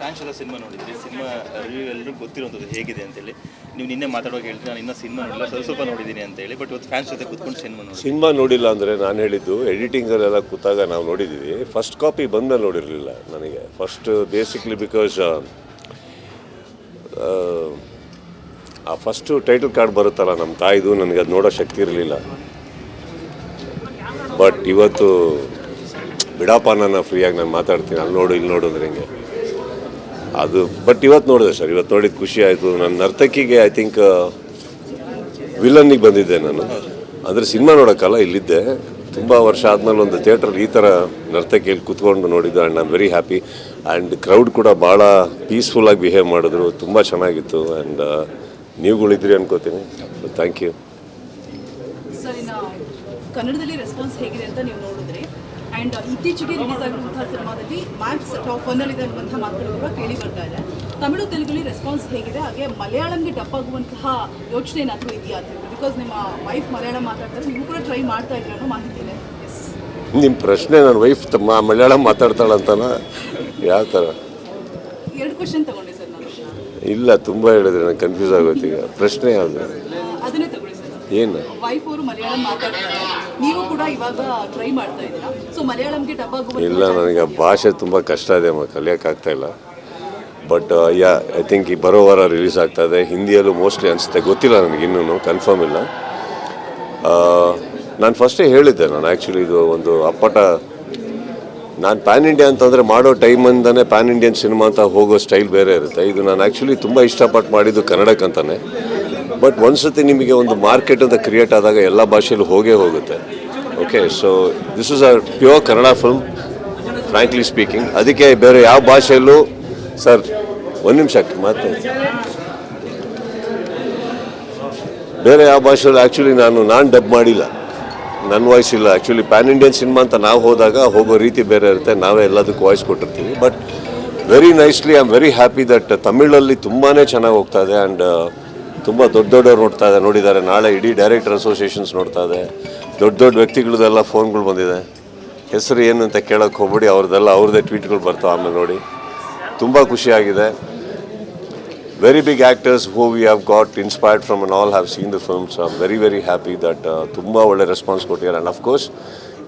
Fans ಎಲ್ಲ cinema ನೋಡಿದ್ರಿ, cinema review ಎಲ್ಲರಿಗೂ ಗೊತ್ತಿರೋಂಥದ್ದು ಹೇಗಿದೆ ಅಂತೇಳಿ. ನೀವು ನಿನ್ನೆ ಮಾತಾಡುವಾಗ ಹೇಳ್ತೀವಿ ನಾನು ಇನ್ನೂ ಸಿನಿಮಾ ನೋಡಿಲ್ಲ, ಸ್ವಲ್ಪ ನೋಡಿದ್ದೀನಿ ಅಂತೇಳಿ. ಬಟ್ ಇವತ್ತು ಫ್ಯಾನ್ಸ್ ಜೊತೆ ಕೂತ್ಕೊಂಡು ಸಿನಿಮಾ ನೋಡಿಲ್ಲ ಅಂದರೆ ನಾನು ಹೇಳಿದ್ದು ಎಡಿಟಿಂಗಲ್ಲೆಲ್ಲ ಕೂತಾಗ ನಾವು ನೋಡಿದ್ದೀವಿ. ಫಸ್ಟ್ ಕಾಪಿ ಬಂದಮೇಲೆ ನೋಡಿರಲಿಲ್ಲ ನನಗೆ. ಫಸ್ಟ್ ಬೇಸಿಕ್ಲಿ ಬಿಕಾಸ್ ಆ ಫಸ್ಟು ಟೈಟಲ್ ಕಾರ್ಡ್ ಬರುತ್ತಲ್ಲ ನಮ್ಮ ತಾಯಿದು, ನನಗೆ ಅದು ನೋಡೋ ಶಕ್ತಿ ಇರಲಿಲ್ಲ. ಬಟ್ ಇವತ್ತು ಬಿಡಪ್ಪ, ನನ್ನ ಫ್ರೀಯಾಗಿ ನಾನು ಮಾತಾಡ್ತೀನಿ, ಅಲ್ಲಿ ನೋಡು ಇಲ್ಲಿ ನೋಡು ಅಂದ್ರೆ ಹಿಂಗೆ ಅದು. ಬಟ್ ಇವತ್ತು ನೋಡಿದೆ ಸರ್, ಇವತ್ತು ನೋಡಿದ್ದು ಖುಷಿ ಆಯಿತು. ನನ್ನ ನರ್ತಕಿಗೆ ಐ ಥಿಂಕ್ ವಿಲನ್ನಿಗೆ ಬಂದಿದ್ದೆ ನಾನು, ಅಂದರೆ ಸಿನಿಮಾ ನೋಡೋಕ್ಕಲ್ಲ, ಇಲ್ಲಿದ್ದೆ. ತುಂಬ ವರ್ಷ ಆದಮೇಲೆ ಒಂದು ಥಿಯೇಟ್ರಲ್ಲಿ ಈ ಥರ ನರ್ತಕಿಯಲ್ಲಿ ಕೂತ್ಕೊಂಡು ನೋಡಿದ್ದು. And I am very happy. And crowd ಕೂಡ ಭಾಳ ಪೀಸ್ಫುಲ್ಲಾಗಿ ಬಿಹೇವ್ ಮಾಡಿದ್ರು, ತುಂಬ ಚೆನ್ನಾಗಿತ್ತು. ಆ್ಯಂಡ್ ನೀವುಗಳಿದ್ರಿ ಅನ್ಕೋತೀನಿ. Thank you. ಸರ್, ಇನ್ನು ಕನ್ನಡದಲ್ಲಿ ರೆಸ್ಪಾನ್ಸ್ ಹೇಗಿದೆ ಅಂತ ನೀವು ನೋಡಿದ್ರಿ. ಆ್ಯಂಡ್ ಇತ್ತೀಚೆಗೆ ರಿಲೀಸ್ ಆಗಿರುವಂತಹ ಸಿನಿಮಾದಲ್ಲಿ ಮ್ಯಾಕ್ಸ್ ಟಾಪ್ 1 ಇದೆ ಅನ್ನುವಂಥ ಮಾತುಗಳು ಕೂಡ ಕೇಳಿ ಬರ್ತಾ ಇದೆ. ತಮಿಳು ತೆಲುಗಲ್ಲಿ ರೆಸ್ಪಾನ್ಸ್ ಹೇಗಿದೆ, ಹಾಗೆ ಮಲಯಾಳಂಗೆ ಡಬ್ ಆಗುವಂತಹ ಯೋಚನೆ ಏನಾದರೂ ಇದೆಯಾ ಅಂತ? ಬಿಕಾಸ್ ನಿಮ್ಮ ವೈಫ್ ಮಲಯಾಳ ಮಾತಾಡ್ತಾರೆ, ನೀವು ಕೂಡ ಟ್ರೈ ಮಾಡ್ತಾ ಇದ್ರೆ ಅನ್ನೋ ಮಾಹಿತಿ ಇದೆ. ನಿಮ್ಮ ಪ್ರಶ್ನೆ ನನ್ನ ವೈಫ್ ಮಲಯಾಳಂ ಮಾತಾಡ್ತಾಳಂತನ ಯಾವ ಥರ? 2 ಕ್ವಶನ್ ತಗೊಂಡೆ ಸರ್ ನಾನು. ಇಲ್ಲ, ತುಂಬ ಹೇಳಿದ್ರೆ ನನಗೆ ಕನ್ಫ್ಯೂಸ್ ಆಗೋಯ್ತು. ಈಗ ಪ್ರಶ್ನೆ ಯಾವುದು? ಅದನ್ನೇ ತಗೊಳ್ಳಿ ಸರ್. ಏನು? ವೈಫ್ ಅವರು ಮಲಯಾಳಂ ಮಾತಾಡ್ತಾರೆ, ನೀವು ಕೂಡ ಇವಾಗ ಟ್ರೈ ಮಾಡ್ತಾ ಇದ್ದೀರಾ. ಸೊ ಮಲಯಾಳಂಗೆ ಡಬ್ ಆಗುವ ಇಲ್ಲ, ನನಗೆ ಭಾಷೆ ತುಂಬ ಕಷ್ಟ ಇದೆ, ಕಲಿಯೋಕ್ಕಾಗ್ತಾ ಇಲ್ಲ. ಬಟ್ ಐ ಥಿಂಕ್ ಈ ಬರೋ ವಾರ ರಿಲೀಸ್ ಆಗ್ತಾ ಇದೆ. ಹಿಂದಿಯಲ್ಲೂ ಮೋಸ್ಟ್ಲಿ ಅನಿಸುತ್ತೆ, ಗೊತ್ತಿಲ್ಲ ನನಗೆ, ಇನ್ನೂ ಕನ್ಫರ್ಮ್ ಇಲ್ಲ. ನಾನು ಫಸ್ಟೇ ಹೇಳಿದ್ದೆ, ನಾನು ಆ್ಯಕ್ಚುಲಿ ಇದು ಒಂದು ಅಪ್ಪಟ, ನಾನು ಪ್ಯಾನ್ ಇಂಡಿಯಾ ಅಂತಂದರೆ ಮಾಡೋ ಟೈಮಿಂದನೇ ಪ್ಯಾನ್ ಇಂಡಿಯನ್ ಸಿನಿಮಾ ಅಂತ ಹೋಗೋ ಸ್ಟೈಲ್ ಬೇರೆ ಇರುತ್ತೆ. ಇದು ನಾನು ಆ್ಯಕ್ಚುಲಿ ತುಂಬ ಇಷ್ಟಪಟ್ಟು ಮಾಡಿದ್ದು ಕನ್ನಡಕ್ಕಂತಾನೆ. ಬಟ್ ಒಂದ್ಸತಿ ನಿಮಗೆ ಒಂದು ಮಾರ್ಕೆಟ್ ಅಂತ ಕ್ರಿಯೇಟ್ ಆದಾಗ ಎಲ್ಲ ಭಾಷೆಯಲ್ಲೂ ಹೋಗುತ್ತೆ. Okay, so this is a pure Kannada film, frankly speaking. ಅದಕ್ಕೆ ಬೇರೆ ಯಾವ ಭಾಷೆಯಲ್ಲೂ ಸರ್ ಒಂದು ನಿಮಿಷ ಮಾತು, ಬೇರೆ ಯಾವ ಭಾಷೆಯಲ್ಲೂ ಆ್ಯಕ್ಚುಲಿ ನಾನು ಡಬ್ ಮಾಡಿಲ್ಲ, ನನ್ನ ವಾಯ್ಸ್ ಇಲ್ಲ. ಆ್ಯಕ್ಚುಲಿ ಪ್ಯಾನ್ ಇಂಡಿಯನ್ ಸಿನಿಮಾ ಅಂತ ನಾವು ಹೋದಾಗ ಹೋಗೋ ರೀತಿ ಬೇರೆ ಇರುತ್ತೆ, ನಾವೇ ಎಲ್ಲದಕ್ಕೂ ವಾಯ್ಸ್ ಕೊಟ್ಟಿರ್ತೀವಿ. But very nicely I am very happy that ತಮಿಳಲ್ಲಿ ತುಂಬಾ ಚೆನ್ನಾಗಿ ಹೋಗ್ತಾ ಇದೆ. ಆ್ಯಂಡ್ ತುಂಬ ದೊಡ್ಡವರು ನೋಡಿದ್ದಾರೆ. ನಾಳೆ ಇಡೀ ಡೈರೆಕ್ಟರ್ ಅಸೋಸಿಯೇಷನ್ಸ್ ನೋಡ್ತಾ ಇದೆ. ದೊಡ್ಡ ವ್ಯಕ್ತಿಗಳದೆಲ್ಲ ಫೋನ್ಗಳು ಬಂದಿದೆ. ಹೆಸರು ಏನು ಅಂತ ಕೇಳೋಕ್ಕೆ ಹೋಗ್ಬಿಡಿ, ಅವ್ರದ್ದೇ ಟ್ವೀಟ್ಗಳು ಬರ್ತಾವೆ. ಆಮೇಲೆ ನೋಡಿ, ತುಂಬ ಖುಷಿಯಾಗಿದೆ. Very big actors who we have got inspired from and all have seen the films. I am very very happy that ತುಂಬ ಒಳ್ಳೆ ರೆಸ್ಪಾನ್ಸ್ ಕೊಟ್ಟಿದ್ದಾರೆ. ಆ್ಯಂಡ್ ಅಫ್ಕೋರ್ಸ್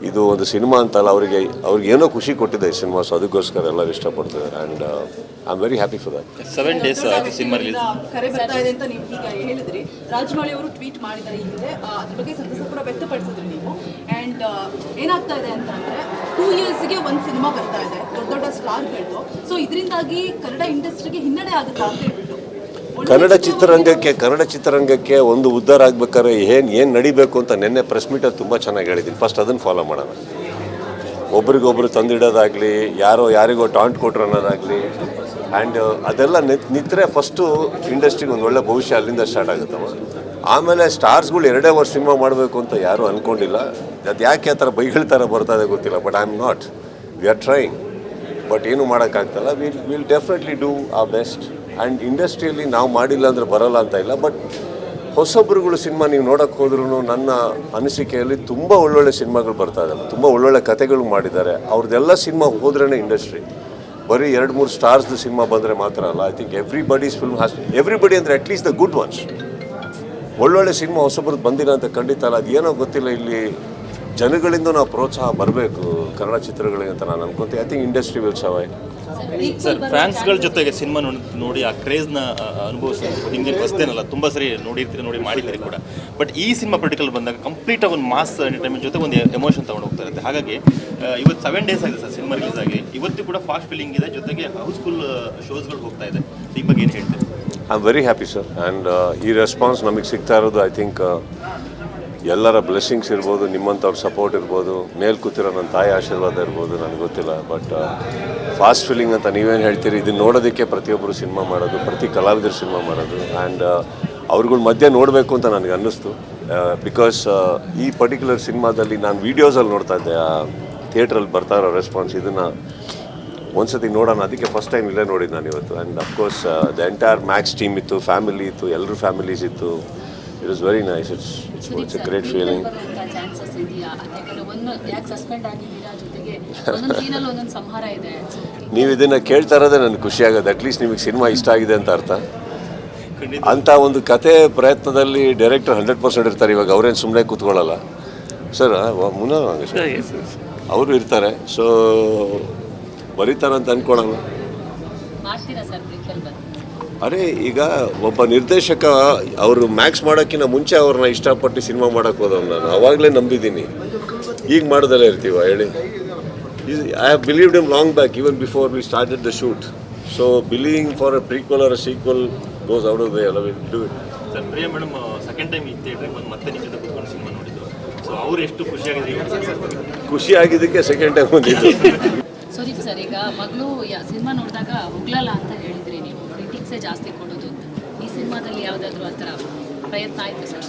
ಇದು ಒಂದು ಸಿನಿಮಾ ಅಂತಲ್ಲ, ಅವ್ರಿಗೆ ಏನೋ ಖುಷಿ ಕೊಟ್ಟಿದೆ ಈ ಸಿನಿಮಾ. ಸೊ ಅದಕ್ಕೋಸ್ಕರ ಎಲ್ಲರೂ ಇಷ್ಟಪಡ್ತಿದ್ದಾರೆ. And I am very happy for that. 7 days cinema release ಕರೆ ಬರ್ತಾ ಇದೆ ಅಂತ ನೀವು ಈಗ ಹೇಳಿದ್ರಿ. ರಾಜಮೌಳಿ ಅವರು ಟ್ವೀಟ್ ಮಾಡಿದ್ದಾರೆ ಈ ಹಿಂದೆ, ಅದ್ರ ಬಗ್ಗೆ ಸಂತಸ ಕೂಡ ವ್ಯಕ್ತಪಡಿಸಿದ್ರಿ ನೀವು. ಆ್ಯಂಡ್ ಏನಾಗ್ತಾ ಇದೆ ಅಂತಂದರೆ 2 yearsಗೆ ಒಂದು ಸಿನಿಮಾ ಬರ್ತಾ ಇದೆ, ದೊಡ್ಡ ಸ್ಟಾರ್ಗಳು. ಸೊ ಇದರಿಂದಾಗಿ ಕನ್ನಡ ಇಂಡಸ್ಟ್ರಿಗೆ ಹಿನ್ನಡೆ ಆಗುತ್ತಾ ಅಂತ ಹೇಳ್ಬಿಟ್ಟು ಕನ್ನಡ ಚಿತ್ರರಂಗಕ್ಕೆ ಒಂದು ಉದ್ಧಾರ ಆಗ್ಬೇಕಾದ್ರೆ ಏನು ನಡಿಬೇಕು ಅಂತ ನಿನ್ನೆ ಪ್ರೆಸ್ ಮೀಟಲ್ಲಿ ತುಂಬ ಚೆನ್ನಾಗಿ ಹೇಳಿದ್ದೀನಿ. ಫಸ್ಟ್ ಅದನ್ನು ಫಾಲೋ ಮಾಡೋಣ. ಒಬ್ರಿಗೊಬ್ರು ತಂದಿಡೋದಾಗಲಿ, ಯಾರಿಗೋ ಟಾಂಟ್ ಕೊಟ್ರು ಅನ್ನೋದಾಗಲಿ, ಆ್ಯಂಡ್ ಅದೆಲ್ಲ ನಿಂತರೆ ಫಸ್ಟು ಇಂಡಸ್ಟ್ರಿಗೆ ಒಂದು ಒಳ್ಳೆ ಭವಿಷ್ಯ ಅಲ್ಲಿಂದ ಸ್ಟಾರ್ಟ್ ಆಗುತ್ತವ. ಆಮೇಲೆ ಸ್ಟಾರ್ಸ್ಗಳು 2 ವರ್ಷ ಸಿನಿಮಾ ಮಾಡಬೇಕು ಅಂತ ಯಾರೂ ಅಂದ್ಕೊಂಡಿಲ್ಲ. ಅದು ಯಾಕೆ ಆ ಥರ ಬೈಗಳ ಥರ ಬರ್ತಾ ಇದೆ ಗೊತ್ತಿಲ್ಲ. But I am not, we are trying. But ಏನೂ ಮಾಡೋಕ್ಕಾಗ್ತಲ್ಲ. Will definitely do our best. And ಇಂಡಸ್ಟ್ರಿಯಲ್ಲಿ ನಾವು ಮಾಡಿಲ್ಲ ಅಂದರೆ ಬರೋಲ್ಲ ಅಂತ ಇಲ್ಲ. ಬಟ್ ಹೊಸೊಬ್ಬರುಗಳು ಸಿನಿಮಾ ನೀವು ನೋಡೋಕ್ಕೆ ಹೋದ್ರೂ ನನ್ನ ಅನಿಸಿಕೆಯಲ್ಲಿ ತುಂಬ ಒಳ್ಳೊಳ್ಳೆ ಸಿನಿಮಾಗಳು ಬರ್ತಾ ಇದ್ದಾವೆ, ತುಂಬ ಒಳ್ಳೊಳ್ಳೆ ಕಥೆಗಳು ಮಾಡಿದ್ದಾರೆ. ಅವ್ರದ್ದೆಲ್ಲ ಸಿನಿಮಾ ಹೋದ್ರೇ ಇಂಡಸ್ಟ್ರಿ. ಬರೀ 2-3 ಸ್ಟಾರ್ಸ್ದು ಸಿನಿಮಾ ಬಂದರೆ ಮಾತ್ರ ಅಲ್ಲ. I think everybody's film has, everybody ಅಂದರೆ ಅಟ್ಲೀಸ್ಟ್ ದ ಗುಡ್ ಒನ್ಸ್. ಒಳ್ಳೊಳ್ಳೆ ಸಿನಿಮಾ ಹೊಸೊಬ್ಬರದ್ದು ಬಂದಿಲ್ಲ ಅಂತ ಖಂಡಿತ ಅಲ್ಲ. ಅದು ಏನೋ ಗೊತ್ತಿಲ್ಲ, ಇಲ್ಲಿ ಜನಗಳಿಂದ ನಾವು ಪ್ರೋತ್ಸಾಹ ಬರಬೇಕು ಕನ್ನಡ ಚಿತ್ರಗಳಿಗೆ ಅಂತ ನಾನು ಅನ್ಕೊಂತೀನಿ. I think industry will survive. Sir, ಫ್ಯಾನ್ಸ್ಗಳ ಜೊತೆಗೆ ಸಿನಿಮಾ ನೋಡಿ ಆ ಕ್ರೇಜ್ನ ಅನುಭವಿಸೋದು ಹಿಂಗೆ ಅಷ್ಟೇನಲ್ಲ, ತುಂಬ ಸರಿ ನೋಡಿ ಮಾಡಿದ್ದೀರಿ ಕೂಡ. ಬಟ್ ಈ ಸಿನಿಮಾ ಪರ್ಟಿಕ್ಯುಲರ್ ಬಂದಾಗ ಕಂಪ್ಲೀಟಾಗಿ ಒಂದು ಮಾಸ್ ಎಂಟರ್ಟೈನ್ಮೆಂಟ್ ಜೊತೆ ಒಂದು ಎಮೋಷನ್ ತೊಗೊಂಡು ಹೋಗ್ತಾ ಇರುತ್ತೆ. ಹಾಗಾಗಿ ಇವತ್ತು 7 days ಆಗಿದೆ ಸರ್ ಸಿನಿಮಾ ರಿಲೀಸ್ ಆಗಿ. ಇವತ್ತು ಕೂಡ ಫಾಸ್ಟ್ ಫೀಲಿಂಗ್ ಇದೆ, ಜೊತೆಗೆ ಹೌಸ್ಫುಲ್ ಶೋಸ್ಗಳು ಹೋಗ್ತಾ ಇದೆ. ಈ ಬಗ್ಗೆ ಏನು ಹೇಳ್ತೀವಿ? I am very happy sir. And ಈ ರೆಸ್ಪಾನ್ಸ್ ನಮಗೆ ಸಿಗ್ತಾ ಇರೋದು ಐ ಥಿಂಕ್ ಎಲ್ಲರ ಬ್ಲೆಸ್ಸಿಂಗ್ಸ್ ಇರ್ಬೋದು, ನಿಮ್ಮಂಥವ್ರ ಸಪೋರ್ಟ್ ಇರ್ಬೋದು, ಮೇಲೆ ಕೂತಿರೋ ನನ್ನ ತಾಯಿ ಆಶೀರ್ವಾದ ಇರ್ಬೋದು, ನನಗೆ ಗೊತ್ತಿಲ್ಲ. ಬಟ್ ಫಾಸ್ಟ್ ಫೀಲಿಂಗ್ ಅಂತ ನೀವೇನು ಹೇಳ್ತೀರಿ, ಇದನ್ನು ನೋಡೋದಕ್ಕೆ ಪ್ರತಿಯೊಬ್ಬರು ಸಿನಿಮಾ ಮಾಡೋದು, ಪ್ರತಿ ಕಲಾವಿದರು ಸಿನಿಮಾ ಮಾಡೋದು. ಆ್ಯಂಡ್ ಅವ್ರುಗಳ ಮಧ್ಯೆ ನೋಡಬೇಕು ಅಂತ ನನಗೆ ಅನ್ನಿಸ್ತು. ಬಿಕಾಸ್ ಈ ಪರ್ಟಿಕ್ಯುಲರ್ ಸಿನಿಮಾದಲ್ಲಿ ನಾನು ವೀಡಿಯೋಸಲ್ಲಿ ನೋಡ್ತಾ ಇದ್ದೆ, ಥಿಯೇಟ್ರಲ್ಲಿ ಬರ್ತಾ ಇರೋ ರೆಸ್ಪಾನ್ಸ್. ಇದನ್ನು ಒಂದ್ಸತಿ ನೋಡೋಣ, ಅದಕ್ಕೆ ಫಸ್ಟ್ ಟೈಮ್ ಇಲ್ಲೇ ನೋಡಿದ್ದು ನಾನು ಇವತ್ತು. And of course the entire Max team ಇತ್ತು, ಫ್ಯಾಮಿಲಿ ಇತ್ತು, ಎಲ್ಲರೂ ಫ್ಯಾಮಿಲೀಸ್ ಇತ್ತು. It was very nice. It's A great feeling. ನೀವು ಇದನ್ನು ಕೇಳ್ತಾ ಇರೋದೇ ನನಗೆ ಖುಷಿ ಆಗೋದು. ಅಟ್ಲೀಸ್ಟ್ ನಿಮಗೆ ಸಿನಿಮಾ ಇಷ್ಟ ಆಗಿದೆ ಅಂತ ಅರ್ಥ. ಅಂಥ ಒಂದು ಕತೆ ಪ್ರಯತ್ನದಲ್ಲಿ ಡೈರೆಕ್ಟರ್ 100% ಇರ್ತಾರೆ. ಇವಾಗ ಅವರೇನು ಸುಮ್ಮನೆ ಕೂತ್ಕೊಳ್ಳಲ್ಲ ಸರ್, ಅವರು ಇರ್ತಾರೆ. ಸೊ ಬರೀತಾರೆ ಅಂತ ಅಂದ್ಕೊಳ್ಳೋಣ. ಅರೆ ಈಗ ಒಬ್ಬ ನಿರ್ದೇಶಕ ಅವರು ಮ್ಯಾಕ್ಸ್ ಮಾಡೋಕ್ಕಿಂತ ಮುಂಚೆ ಅವ್ರನ್ನ ಇಷ್ಟಪಟ್ಟು ಸಿನಿಮಾ ಮಾಡೋಕ್ಕೆ ಹೋದವ್ ನಾನು. ಅವಾಗಲೇ ನಂಬಿದ್ದೀನಿ. ಈಗ ಮಾಡೋದಲ್ಲೇ ಇರ್ತೀವ ಹೇಳಿ. I have believed him long back, even before we started the shoot. So believing for a prequel or a sequel goes out of the way. I will do it. Sir, Priya madam second time ಈ ಥಿಯೇಟ್ರಿಗೆ ಬಂದು ಮತ್ತೆ ನಿಮ್ಮ ಜೊತೆ ಕೂತ್ಕೊಂಡು cinema ನೋಡಿದ್ರು. So ಅವ್ರು ಎಷ್ಟು ಖುಷಿಯಾಗಿದ್ರು? ಖುಷಿ ಆಗಿದ್ದಕ್ಕೆ ಸೆಕೆಂಡ್ ಟೈಮ್ ಬಂದಿದ್ದು. ಸಾರಿ ಸರ್, ಈಗ ಮಗಳು ಸಿನಿಮಾ ನೋಡಿದಾಗ ಹೊಗಳಲ್ಲ ಅಂತ ಹೇಳಿದ್ರಿ ನೀವು, ಕ್ರಿಟಿಕ್ಸೇ ಜಾಸ್ತಿ ಕೊಡೋದು ಅಂತ. ಈ ಸಿನಿಮಾದಲ್ಲಿ ಯಾವುದಾದ್ರೂ ಆ ಥರ ಪ್ರಯತ್ನ ಆಯಿತು ಸರ್?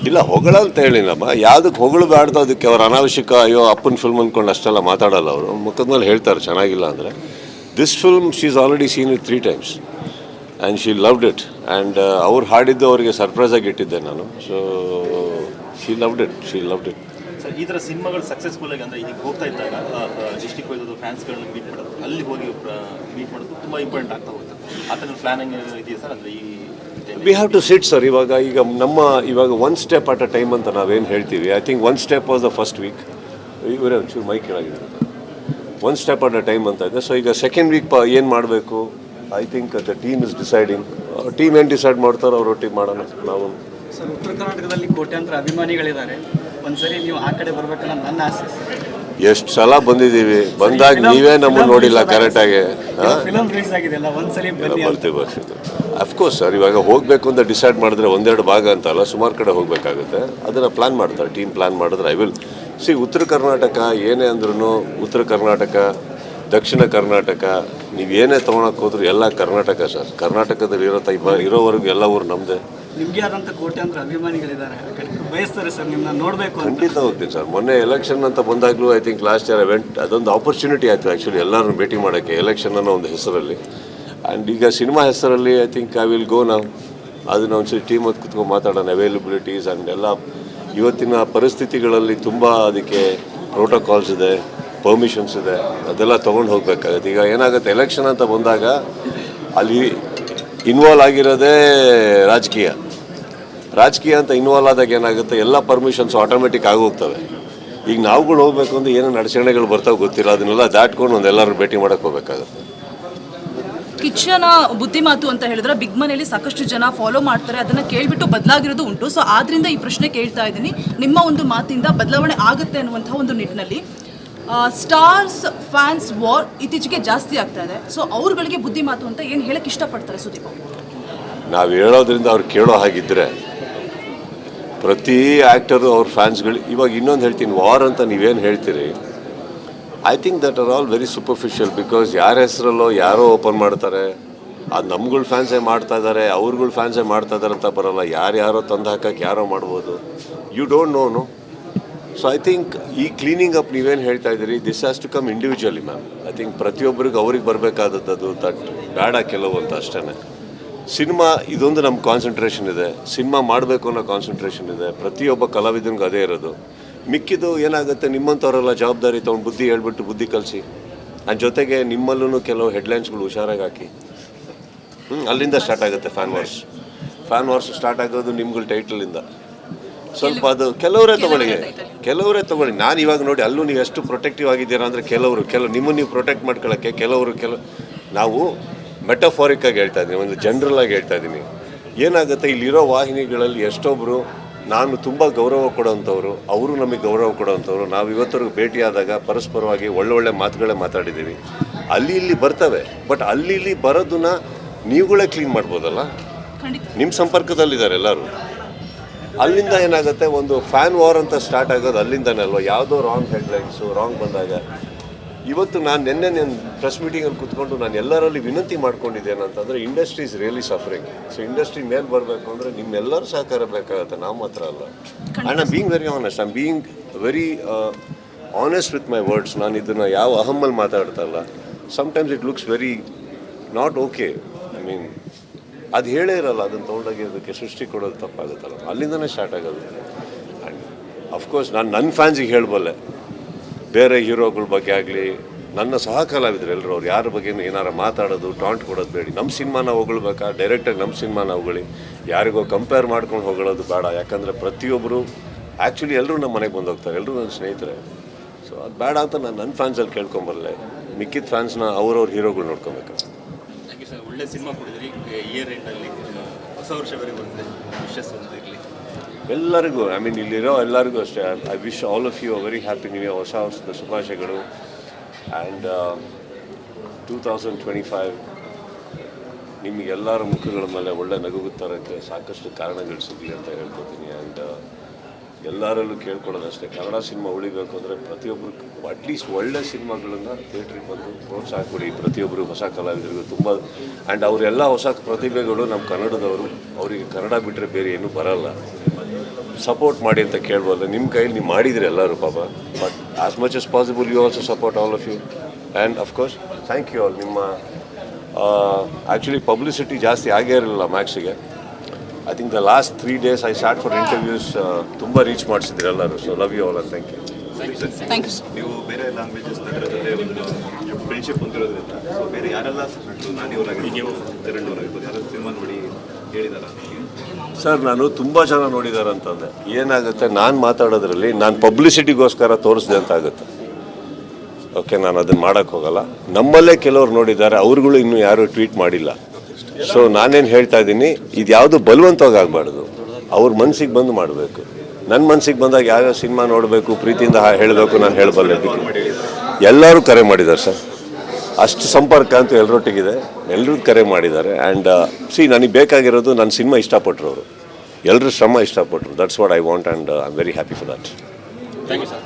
ಇಲ್ಲ, ಹೊಗಳ ಅಂತ ಹೇಳಿನಮ್ಮ. ಯಾವುದಕ್ಕೆ ಹೊಗಳಬಾರ್ದು, ಅದಕ್ಕೆ ಅವ್ರು ಅನಾವಶ್ಯಕ ಅಯ್ಯೋ ಅಪ್ಪನ ಫಿಲ್ಮ್ ಅಂದ್ಕೊಂಡು ಅಷ್ಟೆಲ್ಲ ಮಾತಾಡಲ್ಲ. ಅವರು ಮುಖದ ಮೇಲೆ ಹೇಳ್ತಾರೆ ಚೆನ್ನಾಗಿಲ್ಲ ಅಂದರೆ. This film she is already seen it 3 times and she loved it. And ಅವ್ರು ಹಾಡಿದ್ದು ಅವರಿಗೆ ಸರ್ಪ್ರೈಸಾಗಿ ಇಟ್ಟಿದ್ದೆ ನಾನು. So she loved it. Sir, ಈ ಥರ ಸಿನಿಮಾಗಳು ಸಕ್ಸಸ್ಫುಲ್ ಆಗಿ ಅಂದರೆ ಈಗ ಹೋಗ್ತಾ ಇದ್ದಾಗ ಡಿಸ್ಟಿಕ್ ಹೋಗೋದು, ಫ್ಯಾನ್ಸ್ಗಳನ್ನ ಮೀಟ್ ಮಾಡೋದು, ಅಲ್ಲಿ ಹೋಗಿ ಮೀಟ್ ಮಾಡೋದು ತುಂಬ ಇಂಪಾರ್ಟೆಂಟ್ ಆಗ್ತಾ ಹೋಗುತ್ತೆ. ಆ ಥರ ಪ್ಲಾನಿಂಗ್ ಇದೆಯಾ ಸರ್? ಅಂದರೆ we have to sit sir. ಇವಾಗ 1 step ಅಟ್ ಅ ಟೈಮ್ ಅಂತ ನಾವೇನು ಹೇಳ್ತೀವಿ. I think 1 step was the first week. ಇವರೇ ಒಂಚೂರು ಮೈಕ್ ಕೆಳಗಿದೆ. 1 step ಅಟ್ ಅ ಟೈಮ್ ಅಂತ ಇದೆ. ಸೊ ಈಗ ಸೆಕೆಂಡ್ ವೀಕ್ ಏನು ಮಾಡಬೇಕು, I think the team is deciding. Team ಏನು ಡಿಸೈಡ್ ಮಾಡ್ತಾರೋ ಅವ್ರ ಒಟ್ಟಿಗೆ ಮಾಡೋಣ ನಾವು. ಸರ್, ಉತ್ತರ ಕರ್ನಾಟಕದಲ್ಲಿ ಕೋಟ್ಯಾಂತರ ಅಭಿಮಾನಿಗಳಿದ್ದಾರೆ. ಒಂದ್ಸರಿ ನೀವು ಆ ಕಡೆ ಬರ್ಬೇಕನ್ನೋ ನನ್ನ ಆಸೆ. ಎಷ್ಟು ಸಲ ಬಂದಿದ್ದೀವಿ, ಬಂದಾಗ ನೀವೇ ನಮ್ಮನ್ನು ನೋಡಿಲ್ಲ ಕರೆಕ್ಟಾಗಿ. ಫಿಲಮ್ ರಿಲೀಸ್ ಆಗಿದೆಲ್ಲ, ಒಂದ್ಸರಿ ಬರ್ತೀವಿ. ಅಫ್ಕೋರ್ಸ್ ಸರ್, ಇವಾಗ ಹೋಗಬೇಕು ಅಂತ ಡಿಸೈಡ್ ಮಾಡಿದ್ರೆ 1-2 ಭಾಗ ಅಂತಲ್ಲ, ಸುಮಾರು ಕಡೆ ಹೋಗಬೇಕಾಗುತ್ತೆ. ಅದನ್ನು ಪ್ಲ್ಯಾನ್ ಮಾಡ್ತಾರೆ, ಟೀಮ್ ಪ್ಲ್ಯಾನ್ ಮಾಡಿದ್ರೆ. I will see. ಉತ್ತರ ಕರ್ನಾಟಕ ಏನೇ ಅಂದ್ರೂ, ಉತ್ತರ ಕರ್ನಾಟಕ, ದಕ್ಷಿಣ ಕರ್ನಾಟಕ, ನೀವು ಏನೇ ತೊಗೊಳಕ್ಕೆ ಹೋದ್ರು ಎಲ್ಲ ಕರ್ನಾಟಕ ಸರ್. ಕರ್ನಾಟಕದಲ್ಲಿ ಇರೋವರೆಗೂ ಎಲ್ಲ ಊರು ನಮ್ಮದೇ. ನಿಮಗೆ ಆದಂಥ ಕೋಟ್ಯಾಂತರ ಅಭಿಮಾನಿಗಳಿದ್ದಾರೆ, ಬಯಸ್ತಾರೆ ಸರ್ ನಿಮ್ಮನ್ನ ನೋಡಬೇಕು ಅಂತ. ಖಂಡಿತ ಹೋಗ್ತೀನಿ ಸರ್. ಮೊನ್ನೆ ಎಲೆಕ್ಷನ್ ಅಂತ ಬಂದಾಗಲೂ ಐ ಥಿಂಕ್ ಲಾಸ್ಟ್ ಇಯರ್ ಅದೊಂದು ಆಪರ್ಚುನಿಟಿ ಆಯಿತು ಆ್ಯಕ್ಚುಲಿ ಎಲ್ಲರನ್ನು ಭೇಟಿ ಮಾಡೋಕ್ಕೆ, ಎಲೆಕ್ಷನ್ ಅನ್ನೋ ಒಂದು ಹೆಸರಲ್ಲಿ. ಆ್ಯಂಡ್ ಈಗ ಸಿನಿಮಾ ಹೆಸರಲ್ಲಿ I think I will go ನಾವು. ಅದನ್ನ ಒಂದ್ಸರಿ ಟೀಮ್ ಹೊತ್ತು ಕುತ್ಕೊಂಡು ಮಾತಾಡೋಣ. ಅವೈಲಬಿಲಿಟೀಸ್ ಆ್ಯಂಡ್ ಎಲ್ಲ ಇವತ್ತಿನ ಪರಿಸ್ಥಿತಿಗಳಲ್ಲಿ ತುಂಬ ಅದಕ್ಕೆ ಪ್ರೋಟೋಕಾಲ್ಸ್ ಇದೆ, ಪರ್ಮಿಷನ್ಸ್ ಇದೆ, ಅದೆಲ್ಲ ತೊಗೊಂಡು ಹೋಗಬೇಕಾಗುತ್ತೆ. ಈಗ ಏನಾಗುತ್ತೆ, ಎಲೆಕ್ಷನ್ ಅಂತ ಬಂದಾಗ ಅಲ್ಲಿ ಇನ್ವಾಲ್ವ್ ಆಗಿರೋದೇ ರಾಜಕೀಯ ಅಂತ ಇನ್ವಾಲ್ವ್ ಆದಾಗ ಏನಾಗುತ್ತೆ, ಎಲ್ಲ ಪರ್ಮಿಷನ್ಸ್ ಆಟೋಮೆಟಿಕ್ ಆಗೋಗ್ತವೆ. ಈಗ ನಾವುಗಳು ಹೋಗ್ಬೇಕು ಅಂದ್ರೆ ಏನೇನು ಅಡಚಣೆಗಳು ಬರ್ತಾವೆ ಗೊತ್ತಿಲ್ಲ. ಅದನ್ನೆಲ್ಲ ದಾಟ್ಕೊಂಡು ಒಂದೆಲ್ಲರೂ ಭೇಟಿ ಮಾಡೋಕ್ಕೆ ಹೋಗ್ಬೇಕಾಗುತ್ತೆ. ಕಿಚ್ಚನ ಬುದ್ಧಿಮಾತು ಅಂತ ಹೇಳಿದ್ರೆ ಬಿಗ್ ಮನೆಯಲ್ಲಿ ಸಾಕಷ್ಟು ಜನ ಫಾಲೋ ಮಾಡ್ತಾರೆ, ಅದನ್ನ ಕೇಳ್ಬಿಟ್ಟು ಬದಲಾಗಿರೋದು ಉಂಟು. ಸೊ ಆದ್ರಿಂದ ಈ ಪ್ರಶ್ನೆ ಕೇಳ್ತಾ ಇದ್ದೀನಿ, ನಿಮ್ಮ ಒಂದು ಮಾತಿಂದ ಬದಲಾವಣೆ ಆಗುತ್ತೆ ಅನ್ನುವಂತಹ ಒಂದು ನಿಟ್ಟಿನಲ್ಲಿ. ಸ್ಟಾರ್ಸ್ ಫ್ಯಾನ್ಸ್ ವಾರ್ ಇತ್ತೀಚೆಗೆ ಜಾಸ್ತಿ ಆಗ್ತಾ ಇದೆ. ಸೊ ಅವ್ರುಗಳಿಗೆ ಬುದ್ಧಿಮಾತು ಅಂತ ಏನು ಹೇಳಕ್ಕೆ ಇಷ್ಟಪಡ್ತಾರೆ ಸುದೀಪ್? ನಾವು ಹೇಳೋದ್ರಿಂದ ಅವ್ರು ಕೇಳೋ ಹಾಗಿದ್ರೆ ಪ್ರತಿ ಆ್ಯಕ್ಟರು ಅವ್ರ ಫ್ಯಾನ್ಸ್ಗಳು. ಇವಾಗ ಇನ್ನೊಂದು ಹೇಳ್ತೀನಿ, ವಾರ್ ಅಂತ ನೀವೇನು ಹೇಳ್ತೀರಿ, I think that are all very superficial. Because ಯಾರ ಹೆಸರಲ್ಲೋ ಯಾರೋ ಓಪನ್ ಮಾಡ್ತಾರೆ, ಅದು ನಮ್ಗಳ ಫ್ಯಾನ್ಸೇ ಮಾಡ್ತಾ ಇದ್ದಾರೆ, ಅವ್ರಗಳ ಫ್ಯಾನ್ಸೇ ಮಾಡ್ತಾ ಇದ್ದಾರೆ ಅಂತ ಬರೋಲ್ಲ. ಯಾರೋ ತಂದು ಹಾಕಕ್ಕೆ ಯಾರೋ ಮಾಡ್ಬೋದು. You don't know. So I think ಈ ಕ್ಲೀನಿಂಗ್ ಅಪ್ ನೀವೇನು ಹೇಳ್ತಾ ಇದ್ದೀರಿ, this has to come individually ma'am. I think ಪ್ರತಿಯೊಬ್ಬರಿಗೂ ಅವ್ರಿಗೆ ಬರಬೇಕಾದದ್ದು ಅದು ದಟ್ ಬೇಡ ಕೆಲವು ಅಂತ ಅಷ್ಟೇ. ಸಿನಿಮಾ ಇದೊಂದು ನಮ್ಮ ಕಾನ್ಸಂಟ್ರೇಷನ್ ಇದೆ, ಸಿನಿಮಾ ಮಾಡಬೇಕು ಅನ್ನೋ ಕಾನ್ಸಂಟ್ರೇಷನ್ ಇದೆ. ಪ್ರತಿಯೊಬ್ಬ ಕಲಾವಿದನಿಗೂ ಅದೇ ಇರೋದು. ಮಿಕ್ಕಿದ್ದು ಏನಾಗುತ್ತೆ, ನಿಮ್ಮಂಥವರೆಲ್ಲ ಜವಾಬ್ದಾರಿ ತೊಗೊಂಡು ಬುದ್ಧಿ ಹೇಳ್ಬಿಟ್ಟು ಬುದ್ಧಿ ಕಲಿಸಿ. ಅದ್ರ ಜೊತೆಗೆ ನಿಮ್ಮಲ್ಲೂ ಕೆಲವು ಹೆಡ್ಲೈನ್ಸ್ಗಳು ಹುಷಾರಾಗಿ ಹಾಕಿ. ಅಲ್ಲಿಂದ ಸ್ಟಾರ್ಟ್ ಆಗುತ್ತೆ ಫ್ಯಾನ್ ವಾರ್ಸ್ ಸ್ಟಾರ್ಟ್ ಆಗೋದು ನಿಮ್ಗಳ ಟೈಟಲಿಂದ. ಸ್ವಲ್ಪ ಅದು ಕೆಲವರೇ ತಗೊಳ್ಳಿ. ನಾನು ಇವಾಗ ನೋಡಿ, ಅಲ್ಲೂ ನೀವು ಎಷ್ಟು ಪ್ರೊಟೆಕ್ಟಿವ್ ಆಗಿದ್ದೀರಾ ಅಂದರೆ ಕೆಲವರು ನಿಮ್ಮನ್ನು ನೀವು ಪ್ರೊಟೆಕ್ಟ್ ಮಾಡ್ಕೊಳ್ಳೋಕ್ಕೆ ನಾವು ಮೆಟಫಾರಿಕ್ ಆಗಿ ಹೇಳ್ತಾ ಇದ್ದೀನಿ, ಒಂದು ಜನರಲ್ ಆಗಿ ಹೇಳ್ತಾ ಇದ್ದೀನಿ. ಏನಾಗುತ್ತೆ, ಇಲ್ಲಿರೋ ವಾಹಿನಿಗಳಲ್ಲಿ ಎಷ್ಟೊಬ್ಬರು ನಾನು ತುಂಬ ಗೌರವ ಕೊಡೋವಂಥವ್ರು, ಅವರು ನಮಗೆ ಗೌರವ ಕೊಡೋವಂಥವ್ರು. ನಾವು ಇವತ್ತರೆಗೂ ಭೇಟಿಯಾದಾಗ ಪರಸ್ಪರವಾಗಿ ಒಳ್ಳೊಳ್ಳೆ ಮಾತುಗಳೇ ಮಾತಾಡಿದ್ದೀವಿ. ಅಲ್ಲಿ ಇಲ್ಲಿ ಬರ್ತವೆ, ಬಟ್ ಅಲ್ಲಿ ಬರೋದನ್ನ ನೀವುಗಳೇ ಕ್ಲೀನ್ ಮಾಡ್ಬೋದಲ್ಲ. ನಿಮ್ಮ ಸಂಪರ್ಕದಲ್ಲಿದ್ದಾರೆ ಎಲ್ಲರೂ. ಅಲ್ಲಿಂದ ಏನಾಗುತ್ತೆ, ಒಂದು ಫ್ಯಾನ್ ವಾರ್ ಅಂತ ಸ್ಟಾರ್ಟ್ ಆಗೋದು ಅಲ್ಲಿಂದನೇ ಅಲ್ವಾ. ಯಾವುದೋ ರಾಂಗ್ ಹೆಡ್ಲೈನ್ಸು ರಾಂಗ್ ಬಂದಾಗ ಇವತ್ತು ನಾನು ನಿನ್ನೆ ಪ್ರೆಸ್ ಮೀಟಿಂಗಲ್ಲಿ ಕೂತ್ಕೊಂಡು ನಾನು ಎಲ್ಲರಲ್ಲಿ ವಿನಂತಿ ಮಾಡ್ಕೊಂಡಿದ್ದೇನೆ ಅಂತಂದರೆ, industry is really suffering. So industry ಮೇಲೆ ಬರಬೇಕು ಅಂದರೆ ನಿಮ್ಮೆಲ್ಲರೂ ಸಹಕಾರ ಬೇಕಾಗುತ್ತೆ, ನಾವು ಮಾತ್ರ ಅಲ್ಲ. And I being very honest, I being very honest with my words. ನಾನು ಇದನ್ನು ಯಾವ ಅಹಮ್ಮಲ್ಲಿ ಮಾತಾಡ್ತಾ ಇಲ್ಲ. Sometimes it looks very not okay. I mean ಅದು ಹೇಳೇ ಇರಲ್ಲ, ಅದನ್ನು ತೊಗೊಂಡೋಗಿ ಅದಕ್ಕೆ ಸೃಷ್ಟಿ ಕೊಡೋದು ತಪ್ಪಾಗುತ್ತಲ್ಲ. ಅಲ್ಲಿಂದನೇ ಸ್ಟಾರ್ಟ್ ಆಗೋದು. ಆ್ಯಂಡ್ ಅಫ್ಕೋರ್ಸ್ ನಾನು ನನ್ನ ಫ್ಯಾನ್ಸಿಗೆ ಹೇಳಬಲ್ಲೆ, ಬೇರೆ ಹೀರೋಗಳ ಬಗ್ಗೆ ಆಗಲಿ ನನ್ನ ಸಹ ಕಲಾವಿದರು ಎಲ್ಲರೂ ಅವ್ರು ಯಾರ ಬಗ್ಗೆನೂ ಏನಾರು ಮಾತಾಡೋದು ಟಾಂಟ್ ಕೊಡೋದು ಬೇಡಿ. ನಮ್ಮ ಸಿನಿಮಾನ ಹೊಗಳ್ಬೇಕಾ, ಡೈರೆಕ್ಟಾಗಿ ನಮ್ಮ ಸಿನಿಮಾನ ಹೊಗಳಿ, ಯಾರಿಗೋ ಕಂಪೇರ್ ಮಾಡ್ಕೊಂಡು ಹೊಗಳೋದು ಬೇಡ. ಯಾಕಂದರೆ ಪ್ರತಿಯೊಬ್ಬರು ಆ್ಯಕ್ಚುಲಿ ಎಲ್ಲರೂ ನಮ್ಮ ಮನೆಗೆ ಬಂದು ಹೋಗ್ತಾರೆ, ಎಲ್ಲರೂ ನನ್ನ ಸ್ನೇಹಿತರೆ. ಸೊ ಅದು ಬೇಡ ಅಂತ ನಾನು ನನ್ನ ಫ್ಯಾನ್ಸಲ್ಲಿ ಕೇಳ್ಕೊಂಬರಲೆ. ಮಿಕ್ಕಿದ ಫ್ಯಾನ್ಸ್ನ ಅವ್ರವ್ರ ಹೀರೋಗಳು ನೋಡ್ಕೊಬೇಕು. Thank you sir. ಒಳ್ಳೆ ಸಿನಿಮಾ ಕೊಡಿದ್ರಿ. ಇಯರ್ ಎಂಡಲ್ಲಿ ಹೊಸ ವರ್ಷ ಬೇರೆ ಬರ್ತದೆ, ವಿಶಸ್ ಒಂದು ಇರಲಿ ಎಲ್ಲರಿಗೂ. ಐ ಮೀನ್ ಇಲ್ಲಿರೋ ಎಲ್ಲರಿಗೂ ಅಷ್ಟೇ. I wish all of you a very happy new year, ಹೊಸ ವರ್ಷದ ಶುಭಾಶಯಗಳು. ಆ್ಯಂಡ್ 2025 ನಿಮಗೆಲ್ಲರ ಮುಖಗಳ ಮೇಲೆ ಒಳ್ಳೆ ನಗು ತರೋಕ್ಕೆ ಸಾಕಷ್ಟು ಕಾರಣಗಳು ಸಿಗಲಿ ಅಂತ ಹೇಳ್ಕೊತೀನಿ. ಆ್ಯಂಡ್ ಎಲ್ಲರಲ್ಲೂ ಕೇಳ್ಕೊಳ್ಳೋದಷ್ಟೇ, ಕನ್ನಡ ಸಿನಿಮಾ ಉಳಿಬೇಕು ಅಂದರೆ ಪ್ರತಿಯೊಬ್ಬರು ಅಟ್ಲೀಸ್ಟ್ ಒಳ್ಳೆ ಸಿನಿಮಾಗಳನ್ನು ಥಿಯೇಟ್ರಿಗೆ ಬಂದು ಪ್ರೋತ್ಸಾಹ ಕೊಡಿ. ಪ್ರತಿಯೊಬ್ಬರು ಹೊಸ ಕಲಾವಿದರಿಗೂ ತುಂಬ. ಆ್ಯಂಡ್ ಅವರೆಲ್ಲ ಹೊಸ ಪ್ರತಿಭೆಗಳು ನಮ್ಮ ಕನ್ನಡದವರು, ಅವರಿಗೆ ಕನ್ನಡ ಬಿಟ್ಟರೆ ಬೇರೆ ಏನೂ ಬರಲ್ಲ. ಸಪೋರ್ಟ್ ಮಾಡಿ ಅಂತ ಕೇಳ್ಬೋದು. ನಿಮ್ಮ ಕೈಯಲ್ಲಿ ನೀವು ಮಾಡಿದಿರಿ ಎಲ್ಲರೂ ಪಾಪ. But as much as possible you also support all of you. And of course thank you all. ನಿಮ್ಮ ಆ್ಯಕ್ಚುಲಿ ಪಬ್ಲಿಸಿಟಿ ಜಾಸ್ತಿ ಆಗೇ ಇರಲಿಲ್ಲ ಮ್ಯಾಕ್ಸಿಗೆ. I think the last 3 days I start for interviews. ತುಂಬ ರೀಚ್ ಮಾಡಿಸಿದ್ರಿ ಎಲ್ಲರೂ. So love you all and thank you. Thank you sir. ನೀವು ಬೇರೆ ಲ್ಯಾಂಗ್ವೇಜಸ್ ನಟರ ಜೊತೆ ಒಂದು ಫ್ರೆಂಡ್ಶಿಪ್ ಹೊಂದಿರೋದ್ರಿಂದ ಸೊ ಬೇರೆ ಯಾರೆಲ್ಲ ನಾನಿಯವರಾಗಿರ್ಬೋದು, ಚರಣ್ ಅವರಾಗಿರ್ಬೋದು, ಯಾರಾದ್ರೂ ಸಿನಿಮಾ ನೋಡಿ ಹೇಳಿದಾರ? ಸರ್ ನಾನು ತುಂಬ ಜನ ನೋಡಿದ್ದಾರೆ ಅಂತಂದೆ. ಏನಾಗುತ್ತೆ, ನಾನು ಮಾತಾಡೋದ್ರಲ್ಲಿ ನಾನು ಪಬ್ಲಿಸಿಟಿಗೋಸ್ಕರ ತೋರಿಸ್ದೆ ಅಂತ ಆಗುತ್ತೆ. ಓಕೆ, ನಾನು ಅದನ್ನು ಮಾಡೋಕ್ಕೆ ಹೋಗಲ್ಲ. ನಮ್ಮಲ್ಲೇ ಕೆಲವ್ರು ನೋಡಿದ್ದಾರೆ, ಅವ್ರುಗಳು ಇನ್ನೂ ಯಾರೂ ಟ್ವೀಟ್ ಮಾಡಿಲ್ಲ. ಸೊ ನಾನೇನು ಹೇಳ್ತಾ ಇದ್ದೀನಿ, ಇದು ಯಾವುದು ಬಲವಂತವಾಗಿ ಆಗಬಾರ್ದು. ಅವ್ರ ಮನಸ್ಸಿಗೆ ಬಂದು ಮಾಡಬೇಕು. ನನ್ನ ಮನಸ್ಸಿಗೆ ಬಂದಾಗ ಯಾವ್ಯಾವ ಸಿನಿಮಾ ನೋಡಬೇಕು, ಪ್ರೀತಿಯಿಂದ ಹೇಳಬೇಕು, ನಾನು ಹೇಳಬಲ್ಲೆ. ಎಲ್ಲರೂ ಕರೆ ಮಾಡಿದ್ದಾರೆ ಸರ್. ಅಷ್ಟು ಸಂಪರ್ಕ ಅಂತೂ ಎಲ್ಲರೊಟ್ಟಿಗಿದೆ. ಎಲ್ಲರೂ ಕರೆ ಮಾಡಿದ್ದಾರೆ. ಆ್ಯಂಡ್ ನನಗೆ ಬೇಕಾಗಿರೋದು ನನ್ನ ಸಿನಿಮಾ ಇಷ್ಟಪಟ್ಟರು, ಅವರು ಎಲ್ಲರೂ ಶ್ರಮ ಇಷ್ಟಪಟ್ಟರು. That's what I want and I am very happy for that. Thank you sir.